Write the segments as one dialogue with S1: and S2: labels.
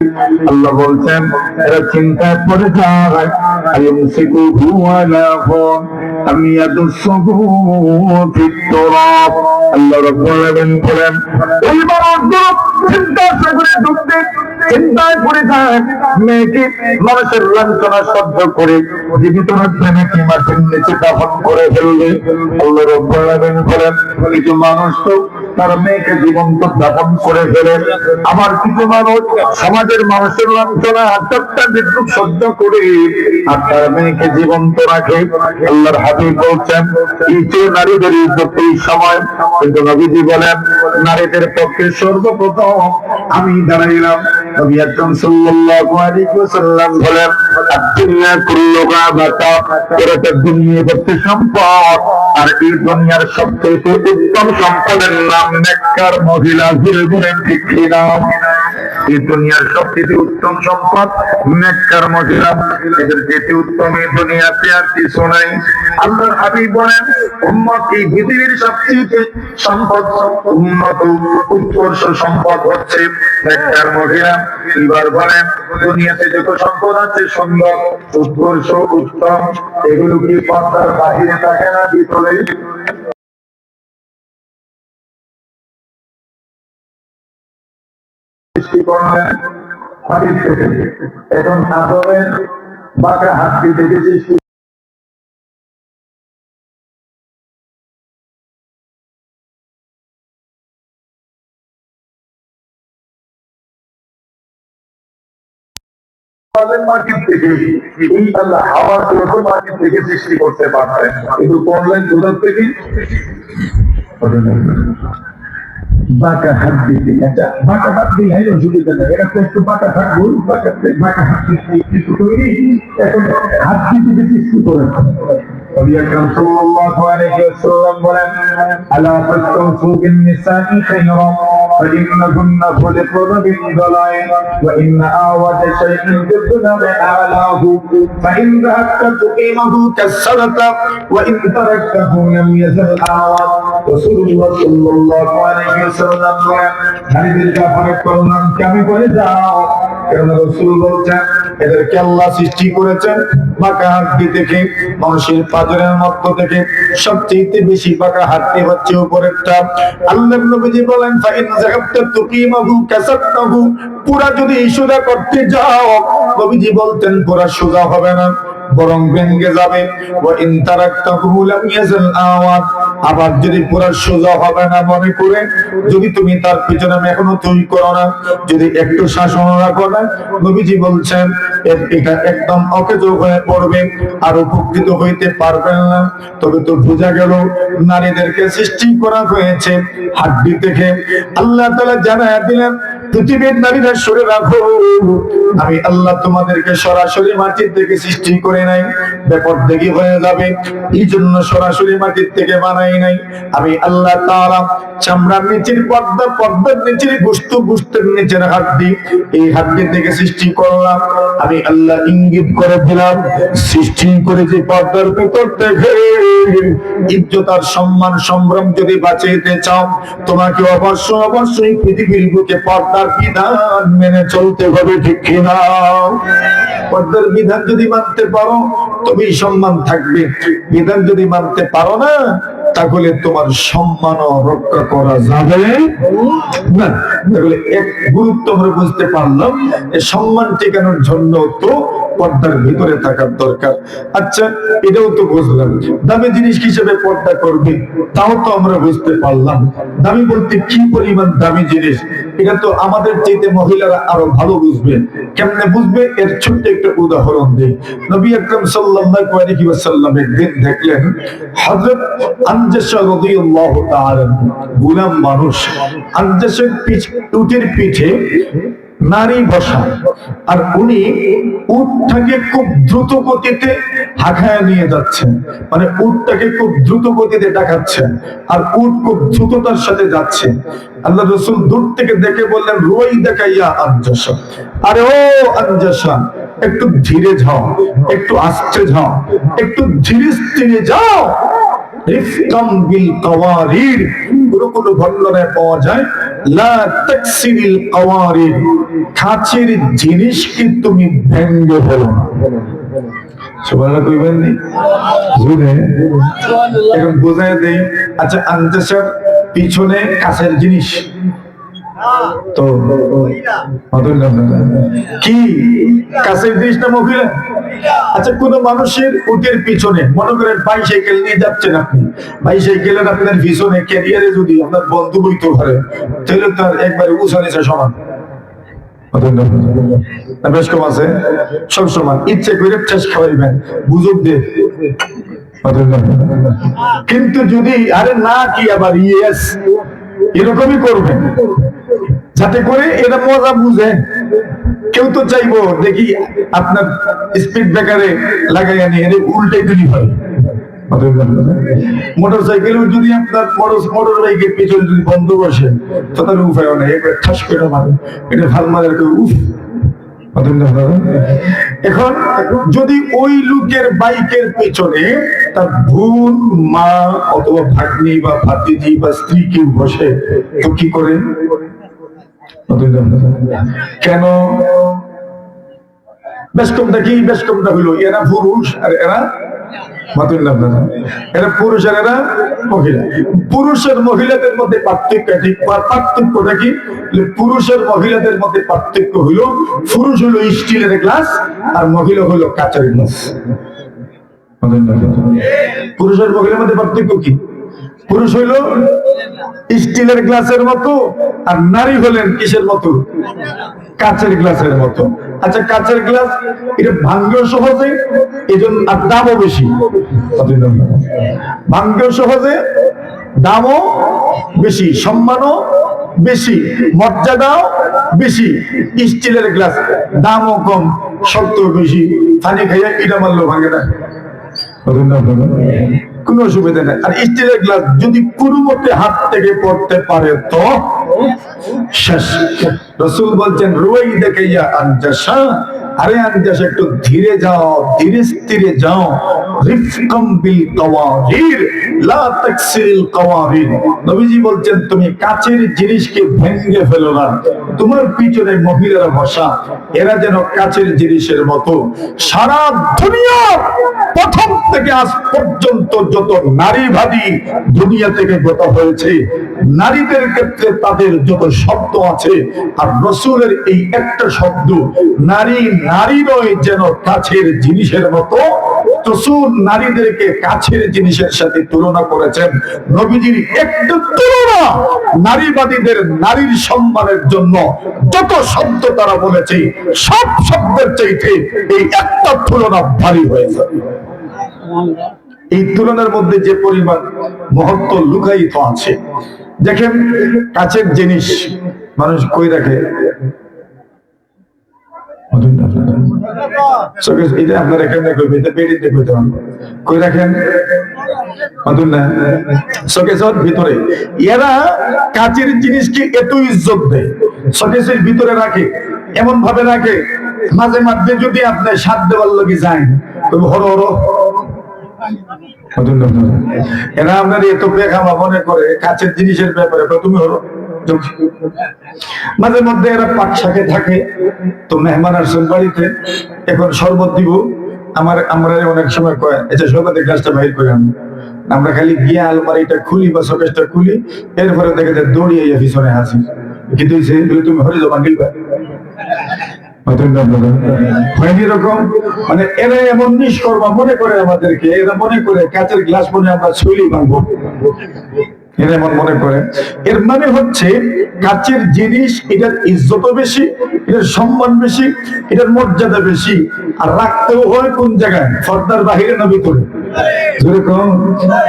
S1: আল্লাহ বলছেন এরা চিন্তায় পড়ে যায় আইয়ুমসিকুহু আলা হুন আম ইয়াদুসসুহু ফিত তুরাব। আল্লাহ রাব্বুল আলামিন বলেন এই মানুষগুলো চিন্তায় পড়ে যায় মেয়েকে মানুষের লাঞ্ছনা সহ্য করে জীবিত রাখবে নাকি মাটির নিচে দাফন করে ফেলবে। আল্লাহ রাব্বুল আলামিন বলেন কিছু মানুষ তো তার মেয়েকে জীবন্ত দাফন করে ফেলে, আবার কিছু মানুষ সমাজের মানুষের লাঞ্ছনা হত্যা বিদ্রুপ সহ্য করে আর তার মেয়েকে জীবন্ত রাখে। আল্লাহর হাবিব বলছেন এই নারীদের ইজ্জত এই সময়, কিন্তু নবীজি বলেন নারীদের পক্ষে সর্বপ্রথম আমি দাঁড়াইলাম। নবী আকরাম সাল্লাল্লাহু আলাইহি ওয়াসাল্লাম বলেন আদ-দুনিয়া কুল্লুহা মাতা, পুরোটা দুনিয়া হচ্ছে সম্পদ, আর এই দুনিয়ার সবচেয়ে উত্তম সম্পদের নাম নেককার মহিলা। জীবনের ঠিক নাম এই দুনিয়ার সবচেয়ে উত্তম সম্পদ নেককার মহিলা, এদের যেতে উত্তম এই দুনিয়াতে আর কিছু নাই। আল্লাহর হাবিব বলেন উম্মত এই পৃথিবীর সবচেয়ে সম্পদ উন্নত উৎকর্ষ সম্পদ হচ্ছে নেককার মহিলা। এবার বলেন দুনিয়াতে যত সম্পদ আছে সুন্দর উৎকর্ষ উত্তম, এগুলো কি পর্দার বাহিরে থাকে না ভিতরে? এখন আদমের বাঁকা হাতটি থেকে সৃষ্টি মাটির থেকে, এই আল্লাহ হাওয়া মাটির থেকে সৃষ্টি করতে পারতেন, কিন্তু করলেন কোথার থেকে? বাঁকা হাত দিতে। আচ্ছা বাঁকা হাত দিলে অসুবিধা নেই, এটা তো একটু বাঁকা থাকবো, বাঁকা হাত দিতে তৈরি, এখন হাত দিতে সৃষ্টি করে। নবী আকরাম সাল্লাল্লাহু আলাইহি ওয়াসাল্লাম বলেন আলা তাস্তউসু বিন-নিসাই খায়রা ফাইন্নাহুন্না খুলিকনা মিন দালাইন ওয়া ইন্না আওয়াজা শাইইন ফিদ-দুনয়া আ'লাহু ফাইন যাহাবতা তুকিমাহু কাসসারতা ওয়া ইন তারাকতাহু লাম ইয়াজাল আওয়াজ। রাসূলুল্লাহ সাল্লাল্লাহু আলাইহি ওয়াসাল্লাম বলেন নারীদের ব্যাপারে কল্যাণকে আমি বলে যাও, কারণ রাসূল বলছেন এদেরকে আল্লাহ সৃষ্টি করেছেন বাঁকা হাড্ডি থেকে, মানুষের পাজরের মধ্য থেকে সবচেয়ে বেশি বাঁকা হাড্ডি হচ্ছে উপরেরটা। আল্লাহর নবীজি বলেন ফাইন যাহাবতা তুকিমাহু কাসারতাহু, পুরা যদি সোজা করতে যাও, নবীজি বলতেন পুরা সোজা হবে না, বরং ভেঙে যাবে। ওয়া ইন তারাকতাহু লাম ইয়াজাল আওয়াজ, আবার যদি পুরা সোজা হবে না মনে করে যদি তুমি তার পিছনে মেহনতই করো না, যদি একটু শাসন রাখো না, নবীজি বলছেন এটা একদম অকেজ হয়ে পড়বে আর উপকৃত হইতে পারবেন না। তবে তো বোঝা গেল নারীদেরকে সৃষ্টি করা হয়েছে হাড্ডি থেকে। আল্লাহ তাআলা জানায়া দিলেন পৃথিবীর নারীরা শুনে রাখো আমি আল্লাহ তোমাদেরকে সরাসরি মাটির থেকে সৃষ্টি করে নাই, বেপরদেগী হয়ে যাবে, এই জন্য সরাসরি মাটির থেকে বানাই নাই। আমি আল্লাহ তাআলা চামড়ার নিচের পর্দা, পর্দার নিচের গোশত, গোশতের নিচের হাড্ডি, এই হাড্ডি থেকে সৃষ্টি করলাম। আমি আল্লাহ ইঙ্গিত করে দিলাম সৃষ্টি করেছি পর্দার ভিতর থেকে। ইজ্জত আর সম্মান সম্ভ্রম যদি বাঁচাইতে চাও তোমাকে অবশ্যই পৃথিবীর বুকে পর্দার বিধান মেনে চলতে হবে, ঠিক কিনা? পর্দার বিধান যদি মানতে পারো তবেই সম্মান থাকবে, বিধান যদি মানতে পারো না তাহলে তোমার সম্মান রক্ষা করা যাবে না। তাহলে এক গুরুত্ব আমরা বুঝতে পারলাম সম্মান টিকানোর জন্য তো পর্দার ভিতরে থাকার দরকার। আচ্ছা এটাও তো বুঝলাম, দামি জিনিস হিসেবে পর্দা করবে তাও তো আমরা বুঝতে পারলাম। দামি বলতে কি পরিমাণ দামি জিনিস এটা তো আমাদের চাইতে মহিলারা আরো ভালো বুঝবে। কেমনে বুঝবে এর ছোট্ট একটা উদাহরণ দেই। নবী আকরাম সাল্লাল্লাহু আলাইহি ওয়াসাল্লাম একদিন দেখলেন হযরত আনজাশা রাদিয়াল্লাহু তাআলা, গোলাম মানুষ, আনজাশার উটের পিঠে নারী বসা, আর উনি উটটাকে খুব দ্রুত গতিতে হাঁকায় নিয়ে যাচ্ছেন, মানে উটটাকে খুব দ্রুত গতিতে দেখাচ্ছেন আর উট খুব দ্রুততার সাথে যাচ্ছে। আল্লাহ রাসূল দূর থেকে দেখে বললেন রুয়াই দেখাইয়া আনজাশা, আরে ও আনজাশা একটু ধীরে যাও, একটু আস্তে যাও, একটু ধীরে স্থিরে যাও। রিফকাম বিল কাওয়ারির, কোন বর্ণনায় পাওয়া যায় লা তাকসিরিল কাওয়ারিদ, কাচের জিনিসকে তুমি ভেঙে ফেলো না। সুবহানাল্লাহ কইবেন নি? জোরে এখন বোঝায় দেই। আচ্ছা, আনজাসার পিছনে কাচের জিনিস তো কি কাছের জিনিসটা মহিলা? আচ্ছা, কোন মানুষের উটের পিছনে মনে করেন বাইসাইকেল নিয়ে যাচ্ছেন আপনি, বাইসাইকেলের আপনার পিছনে ক্যারিয়ারে যদি আপনার বন্ধু বইতে পারে তাহলে তার একবারে উঁচা নিচে সমান, বেশ কম আছে, সব সমান। ইচ্ছে করে শেষ খাওয়াইবেন বুঝুক দে। কিন্তু যদি আরে না কি আবার ইয়েস এরকমই করবেন যাতে করে এটা মজা বুঝে। কেউ তো চাইবো দেখি আপনার স্পিড ব্রেকারে লাগাইয়া নিয়ে উল্টাই দিলি হয়। মোটর সাইকেল যদি আপনার মোটর বাইকের পিছনে যদি বন্ধ বসে তো তার উপায় নেই, একবার ঠাস করে মারে, এটা ভাল মারে উফ। এখন যদি ওই লোকের বাইকের পেছনে তার বোন, মা অথবা ভাগ্নি বা ভাতিজি বা স্ত্রী কেউ বসে তো কি করে? কেন? বেশকমটা কি? বেশকমটা হইলো এরা পুরুষ আর এরা এরা পুরুষ আর এরা মহিলা। পুরুষের মহিলাদের মধ্যে পার্থক্যটা কি? পুরুষের মহিলাদের মধ্যে পার্থক্য হইল পুরুষ হইলো স্টিলের গ্লাস আর মহিলা হইলো কাঁচের গ্লাস। পুরুষের মহিলার মধ্যে পার্থক্য কি? পুরুষ হইল স্টিলের গ্লাসের মতো আর নারী হলেন কিসের মতো? কাঁচের গ্লাসের মতো। আচ্ছা, কাঁচের গ্লাস এটা ভাঙ্গেও সহজে, এই জন্য আর দামও বেশি। ভাঙ্গেও সহজে, দামও বেশি, সম্মানও বেশি, মর্যাদাও বেশি। স্টিলের গ্লাস দামও কম, শক্ত বেশি, পানি খাইয়া ইটা মারলো ভাঙে না, কোন অসুবিধা নেই। আর স্টিলের গ্লাস যদি কোনো মতে হাত থেকে পড়তে পারে তো শেষ। রাসূল বলছেন রুয়াই দেখে ইয়া আনজাসা, আরে আনজাসা একটু ধীরে যাও, ধীরে স্থিরে যাও। রিফকাম বিল কাওয়ারির লা তাকসিরিল কাওয়ারির। নবীজি বলছেন তুমি কাচের জিনিসকে ভেঙে ফেলো না। তোমার পিছনে মহিলারা বসা, এরা যেন কাচের জিনিসের মতো। সারা দুনিয়া প্রথম থেকে আজ পর্যন্ত যত নারীবাদী দুনিয়া থেকে গত হয়েছে, নারীদের ক্ষেত্রে তাদের যত শব্দ আছে, আর রাসূলের এই একটা শব্দ নারী নারী নয় যেন কাছের জিনিসের মতো। রাসূল নারীদেরকে কাছের জিনিসের সাথে তুলনা করেছেন। নবীজির একটা তুলনা নারীবাদীদের নারীর সম্মানের জন্য যত শব্দ তারা বলেছে সব শব্দের চাইতে এই একটা তুলনা ভারী হয়ে যাবে। এই তুলনার মধ্যে যে পরিমাণ মহত্ব লুকায়িত আছে, দেখেন কাছের জিনিস মানুষ কই রাখে, আপনার এখানে কই রাখেন ভিতরে। এরা কাচের জিনিসকে এত ইজ্জত দেয়, শোকেসের ভিতরে রাখে, এমন ভাবে রাখে মাঝে মাঝে যদি আপনি সাত দেওয়ার লোকে যান হর হর। এরা আপনার এত বেখামা মনে করে কাছের জিনিসের ব্যাপারে তুমি হলো। মাঝে মধ্যে এরা পাক শাকে থাকে, তো মেহমান আসছেন বাড়িতে, এখন শরবত দিব, আমরা অনেক সময় কয় আচ্ছা শরবতের গ্লাসটা বাহির করে আনবো। আমরা খালি গিয়ে আলমারিটা খুলি বা শোকেসটা খুলি, এরপরে দেখে যায় দৌড়িয়ে পিছনে হাসি, কিন্তু তুমি হরে জমা গিলবা হয়নি এরকম। মানে এরা এমন নিষ্কর্মা মনে করে আমাদেরকে, এরা মনে করে কাঁচের গ্লাস মনে আমরা শৈলী ভাঙবো, এরা এমন মনে করে। এর মানে হচ্ছে কাচের জিনিস এটার ইজ্জত বেশি, এটার সম্মান বেশি, এটার মর্যাদা বেশি। আর রাখতেও হয় কোন জায়গায়? পর্দার বাহিরে না ভিতরে?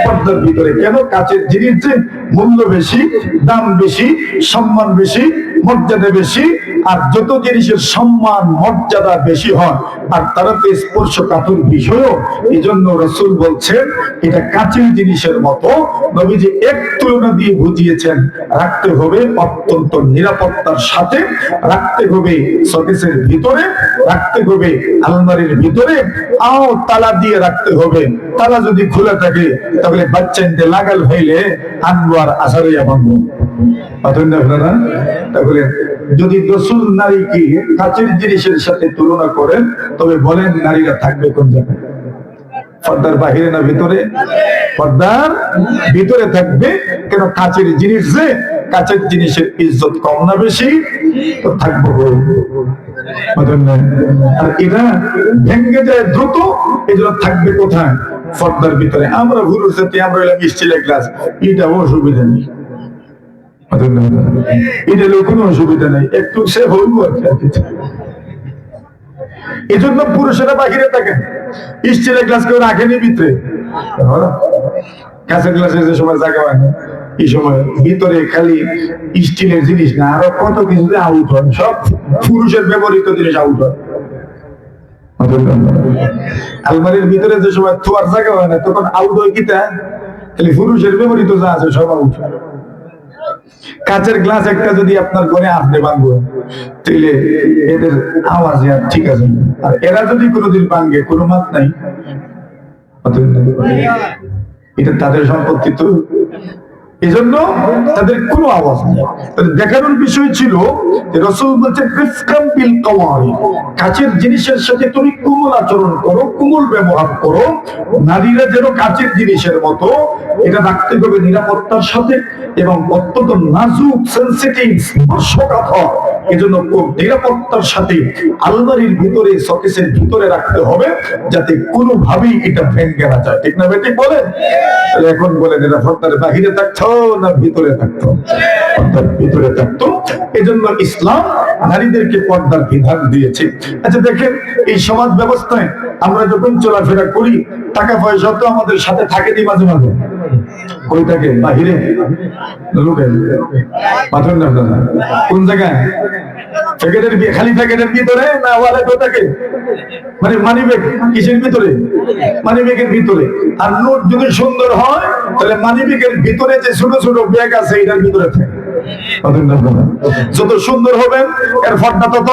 S1: পর্দার ভিতরে। কেন? কাচের জিনিস যে মূল্য বেশি, দাম বেশি, সম্মান বেশি, মর্যাদা বেশি। আর যত জিনিসের সম্মান মর্যাদা বেশি হয় আর তারা তো স্পর্শকাতর বিষয়ও, এই জন্য রাসূল বলছেন এটা কাচের জিনিসের মতো। নবীজি এক তুলনা দিয়ে বুঝিয়েছেন রাখতে হবে অত্যন্ত নিরাপত্তার সাথে, রাখতে হবে শোকেসের ভিতরে, রাখতে হবে আলমারির ভিতরে, তালা দিয়ে রাখতে হবে। তালা যদি খোলা থাকে তাহলে বাচ্চা লাগাল হইলে আনবো আর আসারিয়া ভাঙবো। আপনারা তাহলে যদি রাসূল নারীকে কাচের জিনিসের সাথে তুলনা করেন, তবে বলেন নারীরা থাকবে কোন জায়গায়? পর্দার বাহিরে না ভিতরে? পর্দার ভিতরে থাকবে। কেন? কাচের জিনিস, যে কাচের জিনিসের ইজ্জত কম না বেশি? তো থাকবো। আর এরা ভেঙে যায় দ্রুত, এজন্য থাকবে কোথায়? পর্দার ভিতরে। আমরা ভুরুর সাথে আমরা হইলাম স্টিলের গ্লাস, এটা অসুবিধা নেই, এটা কোনো অসুবিধা নেই, একটু সে হইব আর কি। এই জন্য পুরুষেরা বাহিরে থাকেন, স্টিলের গ্লাস কেউ রাখেনি ভিতরে। কাঁচের গ্লাসের যে সময় জায়গা হয় না, এই সময় ভিতরে খালি স্টিলের জিনিস না, আরো কত কিছু আউট হয়, সব পুরুষের ব্যবহৃত জিনিস আউট হয়। আলমারির ভিতরে যে সময় থোয়ার জায়গা হয় না, তখন আউট হয় কিটা? খালি পুরুষের ব্যবহৃত যা আছে সব আউট হয়। কাঁচের গ্লাস একটা যদি আপনার ঘরে আপনি ভাঙবো, তাহলে এদের আওয়াজ ঠিক আছে। আর এরা যদি কোনোদিন ভাঙে, কোনো মাত নাই, এটা তাদের সম্পত্তি, তো এই জন্য তাদের কোনো আওয়াজ নেই। দেখানোর বিষয় ছিল যে রাসূল বলছে কাচের জিনিসের সাথে তুমি কোমল আচরণ করো, কোমল ব্যবহার করো। নারীরা যেন কাচের জিনিসের মতো, এটা রাখতে হবে নিরাপত্তার সাথে এবং অত্যন্ত নাজুক, সেনসিটিভ, স্পর্শকাতর। এজন্য খুব নিরাপত্তার সাথে আলমারির ভিতরে, শোকেসের ভিতরে রাখতে হবে, যাতে কোনোভাবেই এটা ভেঙে না যায়। ঠিক না বেটি বলেন? এখন বলেন, এরা পর্দার বাহিরে থাকতো না ভিতরে থাকতো? পর্দার ভিতরে থাকতো। এজন্য ইসলাম নারীদেরকে পর্দার বিধান দিয়েছে। আচ্ছা দেখেন, এই সমাজ ব্যবস্থায় আমরা যখন চলাফেরা করি, টাকা পয়সা তো আমাদের সাথে থাকেনি মাঝে মাঝে। কই থাকে? বাহিরে লুকেন পাথর না। কোন জায়গায়? প্যাকেটের, খালি প্যাকেটের ভিতরে না ওয়ালেটও থাকে? মানে মানি ব্যাগ কিসের ভিতরে? মানি ব্যাগের ভিতরে। আর নোট যদি সুন্দর হয়, তাহলে মানি ব্যাগের ভিতরে যে ছোট ছোট ব্যাগ আছে, এটার ভিতরে থাকে। যত সুন্দর হবে এর ফর্দা তত,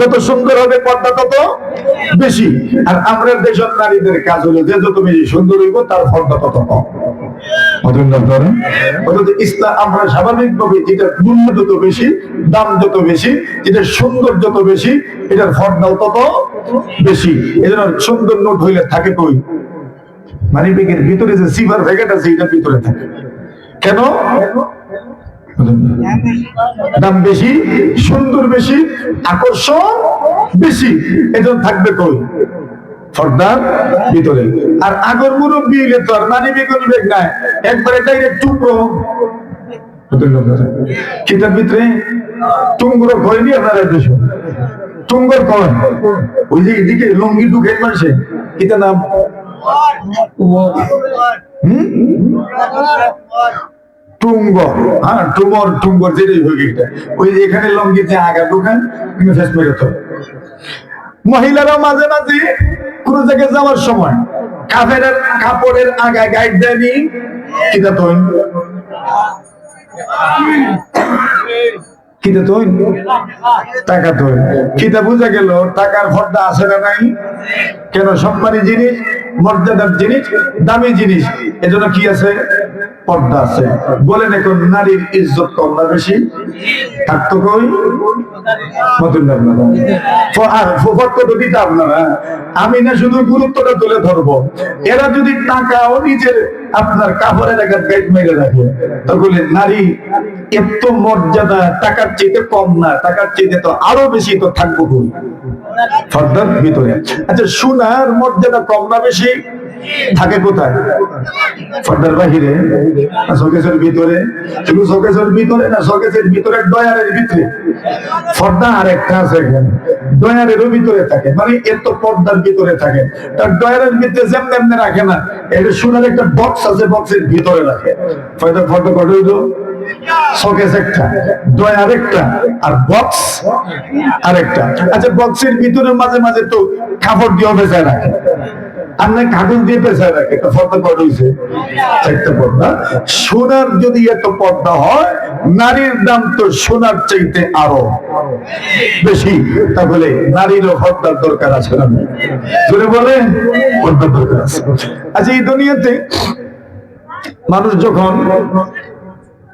S1: যত সুন্দর হবে পর্দা তত বেশি। আর আমরা দেশের নারীদের কাজ হলো যে যত বেশি সুন্দর হইব তার পর্দা তত কম। ইসলাম আমরা স্বাভাবিকভাবে যেটা মূল্য যত বেশি, দাম যত বেশি, যেটা সুন্দর যত বেশি, এটার পর্দাও তত বেশি। এজন্য সুন্দর নোট হইলে থাকে কই? মানি ব্যাগের ভিতরে যে সিলভার প্যাকেট আছে, এটার ভিতরে থাকে। কেন? দাম বেশি, সুন্দর বেশি, আকর্ষণ বেশি, এজন্য থাকবে কই? পর্দার ভিতরে। আর আগর মুরব্বী হইলে তো আর মানি বেগুনি ব্যাগ নাই, একবারে ডাইরেক্ট টুকরো। কিতার ভিতরে টুঙ্গুরো করেনি আপনারা দেশ, টুঙ্গর করেন ওই যে এদিকে লঙ্গি ঢুকে মানুষে, এটা নাম টুঙ্গ। হ্যাঁ, টুমর, টুঙ্গর যেটাই হোক, এটা ওই যে এখানে লঙ্গি যে আগা ঢুকান, ফেস মেরে তো। মহিলারা মাঝে মাঝে কোন জায়গায় যাওয়ার সময় কাপড়ের আগায় গাইড দেয়নি, কিটা তো কিটা তো টাকা তো কিটা বুঝা গেল টাকার পর্দা আছে না নাই? কেন? সম্মানী জিনিস, মর্যাদার জিনিস, দামি জিনিস, এজন্য কি আছে? পর্দা আছে। বলেন এখন নারীর ইজ্জত কম না বেশি? থাকতো কই? আমি না শুধু গুরুত্বটা তুলে ধরবো, এরা যদি টাকাও নিজের আপনার কাপড়ের একটা গাইড মেরে রাখে, তাহলে নারী এত মর্যাদা টাকার চেয়ে কম না, টাকার চেয়ে তো আরো বেশি তো থাকবো কই? পর্দার ভিতরে। আচ্ছা, সোনার মর্যাদা কম না বেশি? থাকে কোথায়? পর্দার বাহিরে না শোকেসের ভিতরে? শুধু শোকেসের ভিতরে না, শোকেসের ভিতরে ডয়ারের ভিতরে পর্দা আর একটা আছে, এখানে ডয়ারেরও ভিতরে থাকে। মানে এত পর্দার ভিতরে থাকে। তার ডয়ারের ভিতরে যেমন এমনি রাখে না, এটা সোনার একটা বক্স আছে, বক্সের ভিতরে রাখে। পর্দা পর্দা কত হইল? শোকেস একটা, ডয়ার একটা, আর বক্স আরেকটা। আচ্ছা, বক্সের ভিতরে মাঝে মাঝে তো কাপড় দিয়ে ভেজায় রাখে, আমরা কাগজ দিয়ে পেছায় রাখে। পর্দা কত হয়েছে? একটা পর্দা। সোনার যদি এত পর্দা হয়, নারীর দাম তো সোনার চাইতে আরো বেশি। তাহলে নারীরও পর্দার দরকার আছে না? জোরে বলে পর্দার দরকার আছে। আচ্ছা, এই দুনিয়াতে মানুষ যখন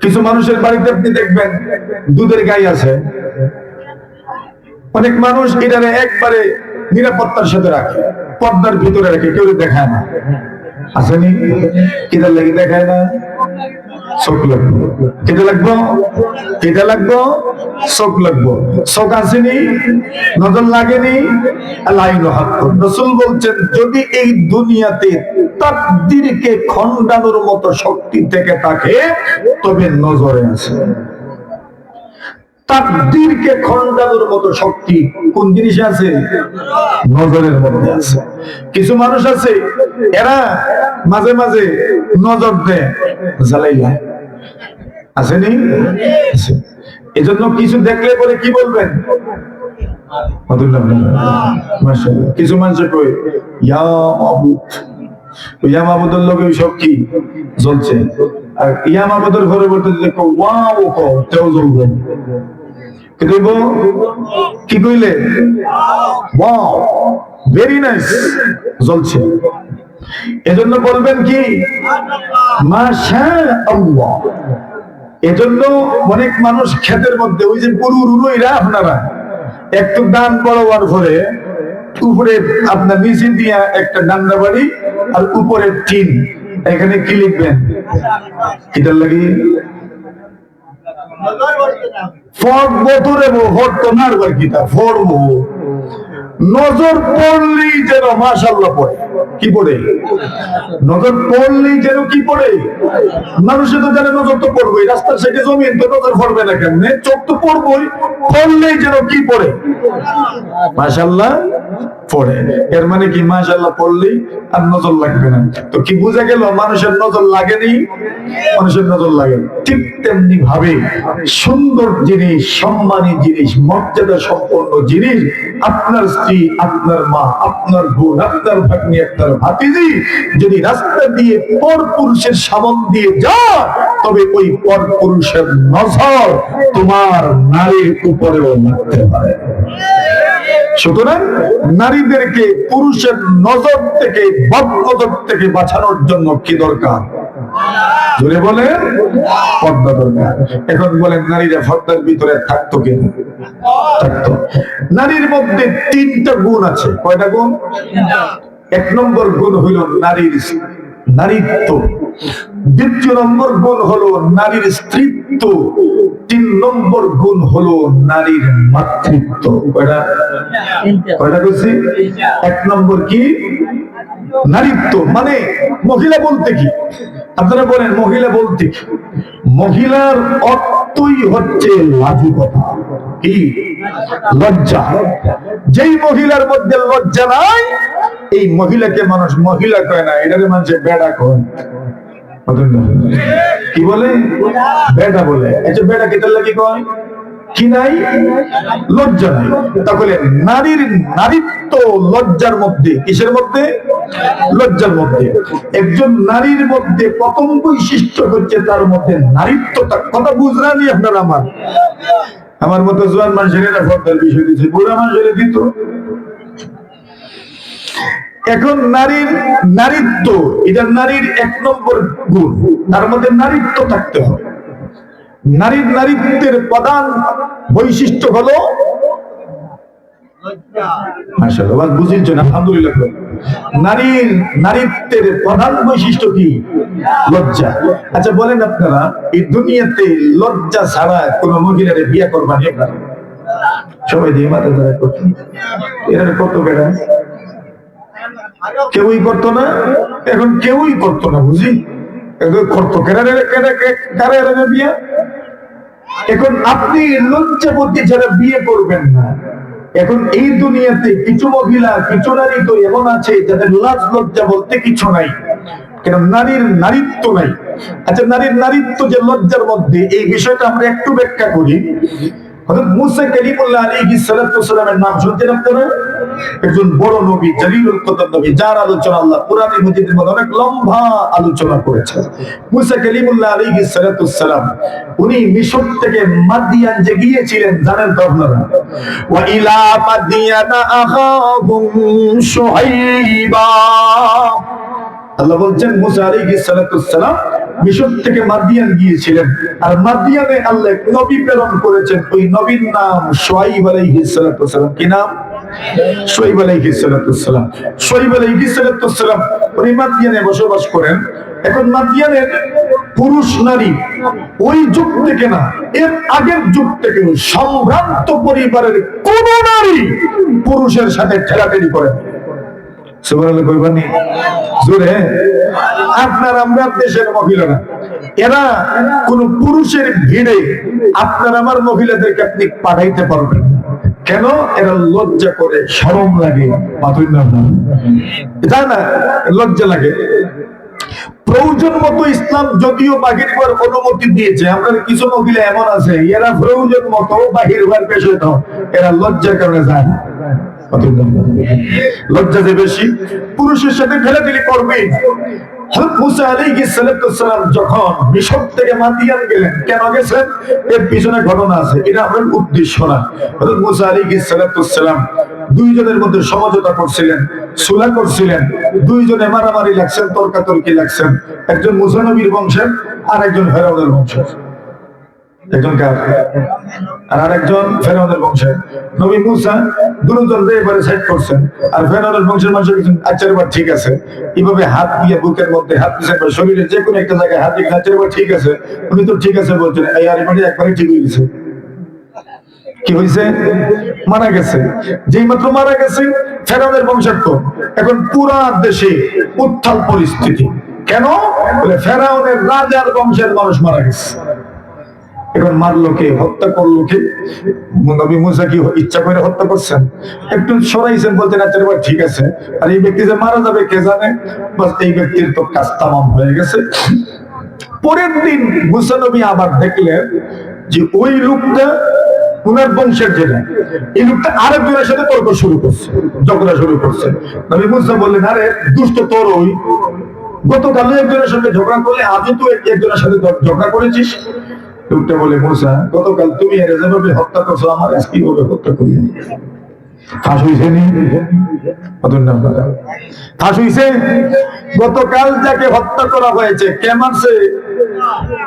S1: কিছু মানুষের বাড়িতে আপনি দেখবেন দুধের গাই আছে, অনেক মানুষ এটারে একবারে নিরাপত্তার সাথে রাখে, পর্দার ভিতরে রাখে, কেউ দেখায় না। আসেনি কিটা লাগে দেখায় না, চোখ লাগবো, কেটে লাগবো, কেটে লাগবো, চোখ লাগবো, চোখ আসেনি, নজর লাগেনি। রাসূল বলছেন যদি এই দুনিয়াতে তাকদীরকে খণ্ডানোর মতো শক্তি থেকে থাকে তবে নজরে আছে। তাকদীরকে খণ্ডানোর মতো শক্তি কোন জিনিসে আছে? নজরের মধ্যে আছে। কিছু মানুষ আছে এরা মাঝে মাঝে নজর দেয়, জ্বালাইলা আসেনি। এজন্য কিছু দেখলে পরে কি বলবেন? কিছু মানুষ কই ইয়া মাবুদ, ইয়া মাবুদের লোকে সব কি জ্বলছে, আর ইয়া মাবুদের পরিবর্তে দেখো ওয়াও কও তেও জ্বলবে। কি কইলে? ওয়াও, ভেরি নাইস, জ্বলছে। এজন্য বলবেন কি মাশাআল্লাহ। এজন্য অনেক মানুষ ক্ষেতের মধ্যে ওই যে গরু রুইরা আপনারা একটু ডান বড়বার করে উপরে আপনার নিচে দিয়া একটা ডান্ডা বাড়ি আর উপরে টিন, এখানে কি লিখবেন? এটার লাগি নজর পড়লেই যেন মাশাআল্লাহ পড়ে। কি পড়ে? নজর পড়লেই যেন কি পড়ে? মানুষে তো জানে নজর তো পড়বই, রাস্তার সাইডে জমিন তো নজর পড়বে না কেমনে? চোখ তো পড়বই, পড়লেই যেন কি পড়ে? মাশাআল্লাহ পড়ে। এর মানে কি মাশাআল্লাহ পড়লেই আর নজর লাগবে না। তো কি বোঝা গেল? মানুষের নজর লাগেনি, মানুষের নজর লাগে। ঠিক তেমনি ভাবে সুন্দর জিনিস, সম্মানী জিনিস, মর্যাদা সম্পন্ন জিনিস আপনার স্ত্রী, আপনার মা, আপনার বোন, আপনার ভাগ্নি, আপনার ভাতিজি যদি রাস্তা দিয়ে পর পুরুষের সামন দিয়ে যায় তবে ওই পর পুরুষের নজর তোমার নারীর উপরেও লাগতে পারে। সুতরাং নারীদেরকে পুরুষের নজর থেকে, বদনজর থেকে বাঁচানোর জন্য কি দরকার? জোরে বলেন, পর্দা দরকার। এখন বলেন নারীরা পর্দার ভিতরে থাকতো কেন? থাকতো। নারীর মধ্যে তিনটা গুণ আছে। কয়টা গুণ? এক নম্বর গুণ হইল নারীর নারীত্ব, দ্বিতীয় নম্বর গুণ হলো নারীর স্ত্রীত্ব, তিন নম্বর গুণ হলো নারীর মাতৃত্ব। কয়টা? কয়টা বলছি? এক নম্বর কি? নারীত্ব। মানে মহিলা বলতে কি? আপনারা বলেন মহিলা বলতে কি? মহিলার অর্থই হচ্ছে লাজুকতা, কি? লজ্জা। যেই মহিলার মধ্যে লজ্জা নাই এই মহিলাকে মানুষ মহিলা কয় না, এটাকে মানুষ বেড়া কয়। কি বলে? বেড়া বলে। আচ্ছা বেড়া কেটার লাগে কয়? কি নাই? লজ্জা নাই। তাহলে নারীর নারীত্ব লজ্জার মধ্যে। কিসের মধ্যে? লজ্জার মধ্যে। একজন নারীর মধ্যে প্রথম বৈশিষ্ট্য হচ্ছে তার মধ্যে নারীত্ব। কথা বুঝলাম আপনারা? আমার মতো জোয়ান মানুষের এটা ভর্তার বিষয় দিচ্ছে, বুড়া মানুষের দিত। এখন নারীর নারীত্ব, এটা নারীর এক নম্বর গুণ। তার মধ্যে নারীত্ব থাকতে হবে। নারীর নারীত্বের প্রধান বৈশিষ্ট্য হলো মাশাআল্লাহ, বুঝেছেন? আলহামদুলিল্লাহ। নারীর নারীত্বের প্রধান বৈশিষ্ট্য কি? লজ্জা। আচ্ছা বলেন আপনারা এই দুনিয়াতে লজ্জা ছাড়া কোন মহিলারে বিয়ে করবেন? সবাই দিয়ে মাথা ধরে করতো, এরা কত বেড়া কেউই করতো না। এখন কেউই করতো না, বুঝি করতো কারা বিয়ে। এখন আপনি লজ্জাবতী যারা বিয়ে করবেন না, এখন এই দুনিয়াতে কিছু মহিলা, কিছু নারী তো এমন আছে যাদের লাজ লজ্জা বলতে কিছু নাই, কেন নারীর নারীত্ব নাই। আচ্ছা নারীর নারীত্ব যে লজ্জার মধ্যে, এই বিষয়টা আমরা একটু ব্যাখ্যা করি। হযরত মুসা কালিমুল্লাহ আলাইহিস সালাতু ওয়াস সালামের নাম শুনছেন আপনারা? একজন বড় নবী, জলিলুল কদর নবী, যার আলোচনা আল্লাহ কুরআনে মাজিদের মধ্যে অনেক লম্বা আলোচনা করেছেন। মুসা কালিমুল্লাহ আলাইহিস সালাতু ওয়াস সালাম উনি মিশর থেকে মাদিয়ান যে গিয়েছিলেন, জানেন তো আপনারা? ওয়া ইলা মাদিয়ানা আখাহুম শুআইবা, আল্লাহ বলছেন মুসা আলাইহিস সালাম মিশর থেকে মাদিয়ান গিয়েছিলেন, আর মাদিয়ানে আল্লাহ নবী প্রেরণ করেছেন। ওই নবীর নাম শুআইব আলাইহিস সালাম। কি নাম? শুআইব আলাইহিস সালাম। শুআইব আলাইহিস সালাম উনি মাদিয়ানে বসবাস করেন। এখন মাদিয়ানের পুরুষ নারী ওই যুগ থেকে না, এর আগের যুগ থেকে সম্ভ্রান্ত পরিবারের কোন নারী পুরুষের সাথে ঠেলাঠেলি করেন। সুবহানাল্লাহ কইবানি জোরে। আপনার আমরা দেশের মহিলারা, এরা কোন পুরুষের ভিড়ে আপনার আমার মহিলাদেরকে আপনি পাঠাইতে পারবেন না। কেন? এরা লজ্জা করে, শরম লাগে, তাই না? লজ্জা লাগে। প্রয়োজন মতো ইসলাম যদিও বাহির হওয়ার অনুমতি দিয়েছে, আমরা কিছু মহিলা এমন আছে এরা প্রয়োজন মতো বাহির হওয়ার পেশে তো এরা লজ্জার কারণে যায় না। লজ্জা যে বেশি, পুরুষের সাথে ঠেলাঠেলি করবে। মুসা আলাইহিস সালাম যখন মিশর থেকে মাদিয়ান গেলেন, কেন গেছেন এর পিছনে ঘটনা আছে, এটা আপনার উদ্দেশ্য না। মুসা আলাইহিস সালাম দুইজনের মধ্যে সমঝোতা করছিলেন, সুলহ করছিলেন। দুইজনে মারামারি লাগছেন, তর্কাতর্কি লাগছেন। একজন মুসা নবীর বংশের আর একজন ফেরাউনের বংশের। একজন কার আর আরেকজন ফেরাউনের বংশের। নবী মুসা দুজন এবারে সাইড করছেন, আর ফেরাউনের বংশের মানুষ বলছেন আচ্ছা এবার ঠিক আছে। এইভাবে হাত দিয়ে বুকের মধ্যে হাত দিয়েছেন, শরীরে যে কোনো একটা জায়গায় হাত দিয়ে আচ্ছা এবার ঠিক আছে। উনি তো ঠিক আছে বলছেন, এই আর এবারে একবারে ঠিক হয়ে গেছে। কি হয়েছে? মারা গেছে। যেই মাত্র মারা গেছে ফেরাউনের বংশের, তো এখন পুরা দেশে উত্তাল পরিস্থিতি। কেন? বলে ফেরাউনের রাজার বংশের মানুষ মারা গেছে। এখন মারলো কে? হত্যা করলো কে? নবী মুসা কি ইচ্ছা করে হত্যা করছেন? একটু সরাইছেন, বলতেন আচ্ছা এবার ঠিক আছে। আর এই ব্যক্তি যে মারা যাবে কে জানে, বাস এই ব্যক্তির তো কাজ তামাম হয়ে গেছে। পরের দিন মুসা নবী আবার দেখলেন যে ওই লোকটা উনার বংশের যেটা, এই লোকটা আরেকজনের সাথে তর্ক শুরু করছে, ঝগড়া শুরু করছে। নবী মুসা বললেন আরে দুষ্ট তোর ওই গতকাল একজনের সঙ্গে ঝগড়া করলে আজও তুই একজনের সাথে ঝগড়া করেছিস। লোকটা বলে মুসা গতকাল তুমি এর যেভাবে হত্যা করছো আমার আজ কিভাবে হত্যা করি? ফাঁস হইছে নি? ফাঁস হইছে। গতকাল যাকে হত্যা করা হয়েছে কে মারছে?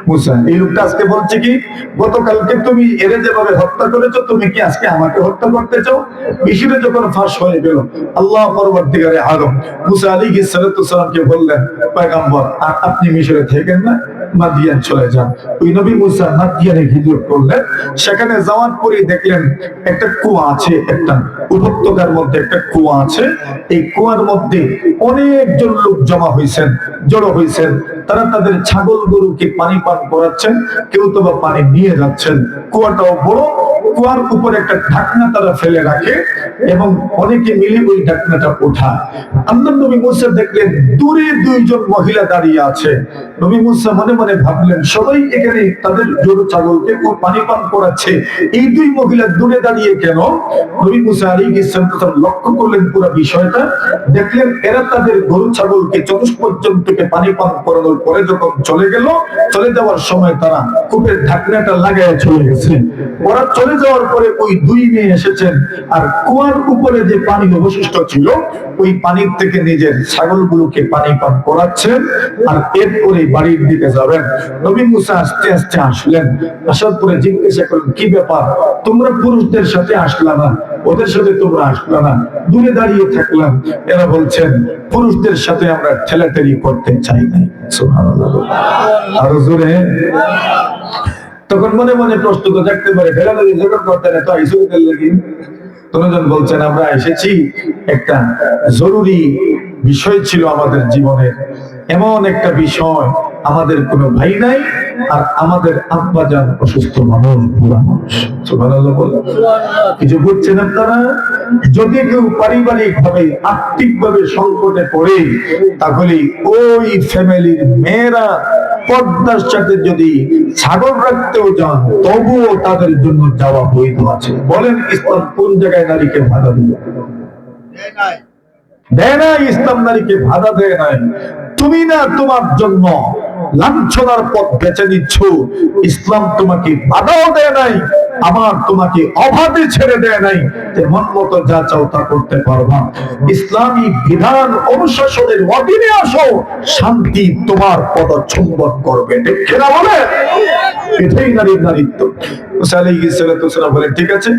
S1: মুসা। এই লোকটা আজকে বলছে কি গতকালকে তুমি এর যেভাবে হত্যা করেছো, তুমি কি আজকে আমাকে হত্যা করতে চাও? মিশরে যখন ফাঁস হয়ে গেল, আল্লাহ পরবর্তীকারে আলম মুসা আলাইহিস সালামকে বললেন পয়গম্বর আপনি মিশরে থাকেন না, মাদিয়ান চলে যান। ওই নবী মুসা মাদিয়ানে হিজরত করলেন। সেখানে যাওয়ার পরে দেখলেন একটা কুয়া আছে, একটা উপত্যকার মধ্যে একটা কুয়া আছে। এই কুয়ার মধ্যে অনেকজন লোক জমা হয়েছেন, জড়ো হয়েছেন। তারা তাদের ছাগল গরুকে পানি পান করাচ্ছেন, কেউ তো বা পানি নিয়ে যাচ্ছেন। কুয়াটাও বড়, কুয়ার উপর একটা ঢাকনা তারা ফেলে রাখে এবং অনেকে মিলে ওই ঢাকনাটা ওঠায়। আল্লাহর নবী মুসা দেখলেন দূরে দুইজন মহিলা দাঁড়িয়ে আছে। নবী মুসা মনে মনে ভাবলেন সবাই এখানে তাদের গরু ছাগলকে পানি পান করাচ্ছে, এই দুই মহিলা দূরে দাঁড়িয়ে কেন? নবী মুসা আলাইহিস সালাম লক্ষ্য করলেন পুরো বিষয়টা, দেখলেন এরা তাদের গরু ছাগলকে চতুষ্পর্যন্তকে পানি পান করানোর পরে যখন চলে গেল, চলে যাওয়ার সময় তারা কূপের ঢাকনাটা লাগায় চলে গেছে। ওরা চলে যাওয়ার পরে ওই দুই মেয়ে এসেছেন, আর কুয়ার উপরে যে পানি অবশিষ্ট ছিল ওই পানির থেকে নিজের ছাগলগুলোকে পানি পান করাচ্ছেন, আর এরপরে বাড়ির দিকে যাবেন। নবী মুসা আস্তে আস্তে আসলেন, আসার পরে জিজ্ঞাসা করলেন কি ব্যাপার, তোমরা পুরুষদের সাথে আসলা না, ওদের সাথে তোমরা আসলা না, দূরে দাঁড়িয়ে থাকলাম? এরা বলছেন পুরুষদের সাথে আমরা ঠেলাঠেলি করতে চাই না। সুবহানাল্লাহ, আরো জোরে। তখন মনে মনে প্রশ্ন তো থাকতে পারে ঠেলাঠেলি যখন করতে না তো আইসুদের লাগি। তখন বলছেন আমরা এসেছি, একটা জরুরি বিষয় ছিল আমাদের জীবনের, এমন একটা বিষয় আমাদের কোনো ভাই নাই, আর আমাদের আব্বাজান অসুস্থ মানুষ, বুড়া মানুষ। সুবহানাল্লাহ বলেন। কিছু বুঝছেন আপনারা? যদি কেউ পারিবারিক ভাবে আর্থিক ভাবে সংকটে পড়ে, তাহলে ওই ফ্যামিলির মেয়েরা পর্দার সাথে যদি ছাগল রাখতেও যান তবুও তাদের জন্য যাওয়া বৈধ আছে। বলেন ইসলাম কোন জায়গায় নারীকে বাধা দিল? দেয় না। ইসলাম নারীকে বাধা দেয় নাই। তুমি না তোমার জন্য লাঞ্ছনার পথ বেছে নিচ্ছ, ইসলাম তোমাকে বাধাও দেয় নাই, আমার তোমাকে অভাবে ছেড়ে দেয় নাই যে মন মতো যা চাও তা করতে পারবা। ইসলামী বিধান অনুশাসনের অধীনে আসো, শান্তি তোমার পদচুম্বন করবে। ঠিক কিনা বলে? এটাই নারীর নারীত্ব। মুসা আলাইহিস সালাতু ওয়াসসালাম বলেন ঠিক আছে।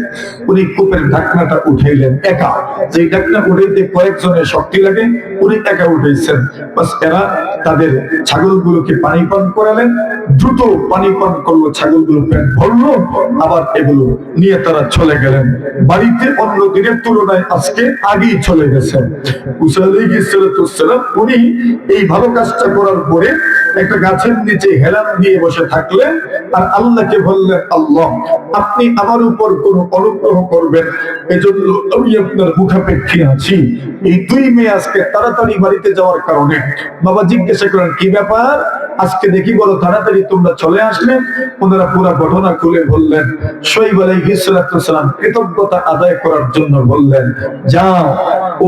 S1: উনি কূপের ঢাকনাটা উঠাইলেন একা। যে ঢাকনা উঠাইতে কয়েকজনের শক্তি লাগে, উনি একা উঠাইছেন। বাস এরা তাদের ছাগলগুলোকে পানি পান করালেন, দ্রুত পানি পান করলো, ছাগলগুলো পেট ভরলো, আবার এগুলো নিয়ে তারা চলে গেলেন বাড়িতে। অন্য দিনের তুলনায় আজকে আগেই চলে গেছেন। মুসা আলাইহিস সালাতু ওয়াসসালাম উনি এই ভালো কাজটা করার পরে একটা গাছের নিচে হেলান দিয়ে বসে থাকলেন আর আল্লাহকে বললেন, আল্লাহ আপনি আমার উপর কোন অনুগ্রহ করবেন, এজন্য আমি আপনার মুখাপেক্ষী আছি। এই দুই মেয়ে আজকে তাড়াতাড়ি বাড়িতে যাওয়ার কারণে বাবা জিজ্ঞাসা করেন কি ব্যাপার, আজকে দেখি বলো তাড়াতাড়ি তোমরা চলে আসলে। ওনারা পুরো ঘটনা খুলে বললেন। শুআয়ব আলাইহিস সালাম কৃতজ্ঞতা আদায় করার জন্য বললেন, যাও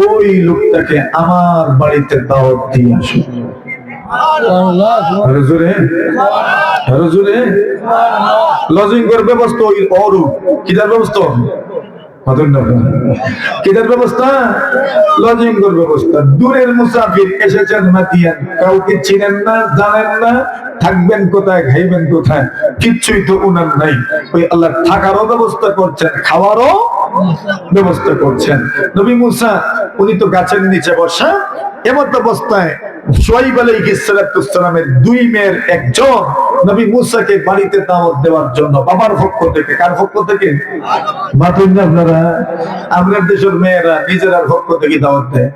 S1: ওই লোকটাকে আমার বাড়িতে দাওয়াত দিয়ে আসো। লজিং করার ব্যবস্থা, ওই অরূপ কিদার ব্যবস্থা, কিদার ব্যবস্থা, লজিং করার ব্যবস্থা। দূরের মুসাফির এসেছেন মাদিয়ান, কাউকে চিনেন না, জানেন না, থাকবেন কোথায়, খাইবেন কোথায়, কিচ্ছুই তো উনার নাই। ওই আল্লাহ থাকারও ব্যবস্থা করছেন, খাওয়ারও ব্যবস্থা করছেন। নবী মুসা উনি তো গাছের নিচে বসা, এমত অবস্থায় শুআয়ব আলাইহিস সালামের দুই মেয়ের একজন নবী মুসাকে বাড়িতে দাওয়াত দেওয়ার জন্য বাবার পক্ষ থেকে, কার পক্ষ থেকে? মাতুন না আপনারা, আমরা দেশের মেয়েরা নিজেরার পক্ষ থেকে দাওয়াত দেয়।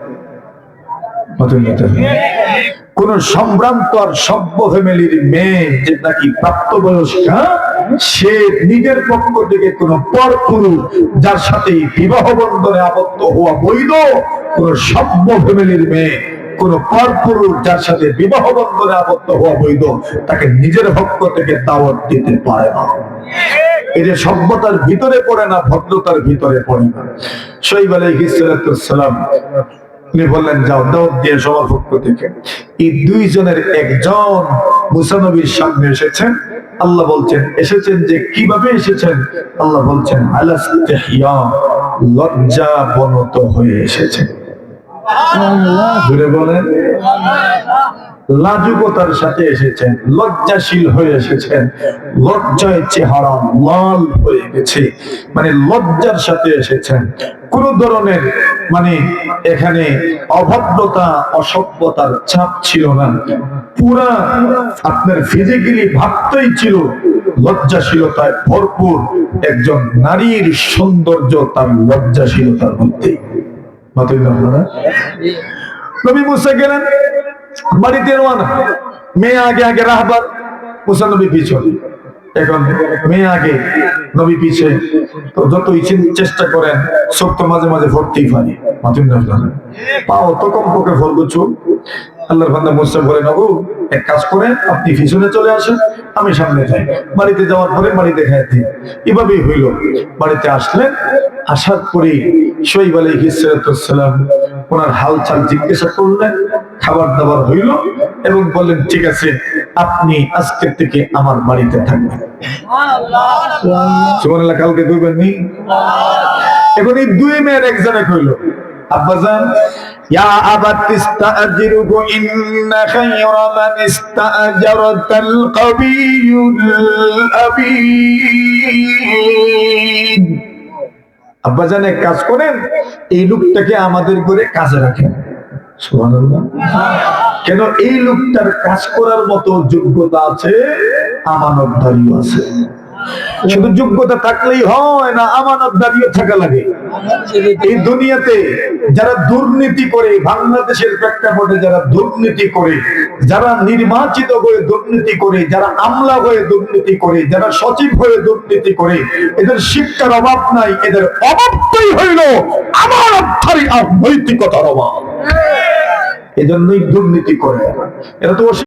S1: কোন সম্ভ্রান্ত আর সভ্য ফ্যামিলির মেয়ে যে নাকি প্রাপ্তবয়স্কা, সে নিজের পক্ষ থেকে কোন পরপুরুষ যার সাথে বিবাহ বন্ধনে আবদ্ধ হওয়া বৈধ, কোন সভ্য ফ্যামিলির মেয়ে কোন পরপুরুষ যার সাথে বিবাহ বন্ধনে আবদ্ধ হওয়া বৈধ, তাকে নিজের পক্ষ থেকে দাওয়াত দিতে পারে না। এটা সভ্যতার ভিতরে পড়ে না, ভদ্রতার ভিতরে পড়ে না। শুআয়ব আলাইহিস সালাম উনি বললেন, যাও দাওয়াত দিয়ে সবার পক্ষ থেকে। এই দুইজনের একজন মুসা নবীর সামনে এসেছেন। আল্লাহ বলছেন এসেছেন যে কিভাবে এসেছেন, আল্লাহ বলছেন আলাস্তিহিয়া, লজ্জা বনত হয়ে এসেছেন। জুড়ে বলেন, লাজুকতার সাথে এসেছেন, লজ্জাশীল হয়ে এসেছেন, লজ্জায় চেহারা লাল হয়ে গেছে, মানে লজ্জার সাথে এসেছেন। কোন ধরনের মানে এখানে অভদ্রতা অসভ্যতার ছাপ ছিল না, পুরা আপনার ফিজিক্যালি ভাবতেই ছিল লজ্জাশীলতায় ভরপুর একজন নারীর সৌন্দর্য তার লজ্জাশীলতার মধ্যে। নবী মুসা গেলেন বাড়িতে রওনা, মেয়ে আগে আগে রাহবার, মুসা নবী পিছনে। এখন মেয়ে আগে নবী পিছে, তো যতই চেষ্টা করেন চোখ তো মাঝে মাঝে ভরতেই পারে, পাও তো কমপক্ষে ভরবো চোখ। আল্লাহর বান্দা মুসা বলেন, ও এক কাজ করেন, আপনি পিছনে চলে আসেন, আমি সামনে যাই। বাড়িতে যাওয়ার পরে বাড়ি দেখায় দিন। এভাবেই হইল। বাড়িতে আসলেন, আসার পরে শুআয়ব আলাইহিস সালাম ওনার হালচাল জিজ্ঞাসা করলেন, খাবার দাবার হইল এবং বললেন ঠিক আছে আপনি আজকের থেকে আমার বাড়িতে থাকবেন। সুবহানাল্লাহ, কালকে কইবেন নি? এখন এই দুই মেয়ের একজনে কইল, আব্বাজান ইয়া আবাতিস্তাজিরু ইন্না খায়রা মান ইস্তাজারাতাল কবিয়ুল আমিন। আব্বাজান এক কাজ করেন, এই লোকটাকে আমাদের ঘরে কাজে রাখেন। সুবহানাল্লাহ। কেন? এই লোকটার কাজ করার মতো যোগ্যতা আছে, আমানতদারিও আছে। শুধু যোগ্যতা থাকলেই হয় না, আমানতদারিও থাকা লাগে। এই দুনিয়াতে যারা দুর্নীতি করে, বাংলাদেশের প্রেক্ষাপটে যারা দুর্নীতি করে, যারা নির্বাচিত হয়ে দুর্নীতি করে, যারা আমলা হয়ে দুর্নীতি করে, যারা সচিব হয়ে দুর্নীতি করে, এদের শিক্ষার অভাব নাই, এদের অভাবটাই হইল আমানতদারি আর নৈতিকতার অভাব। এজন্যই দুর্নীতি করে। এরা তো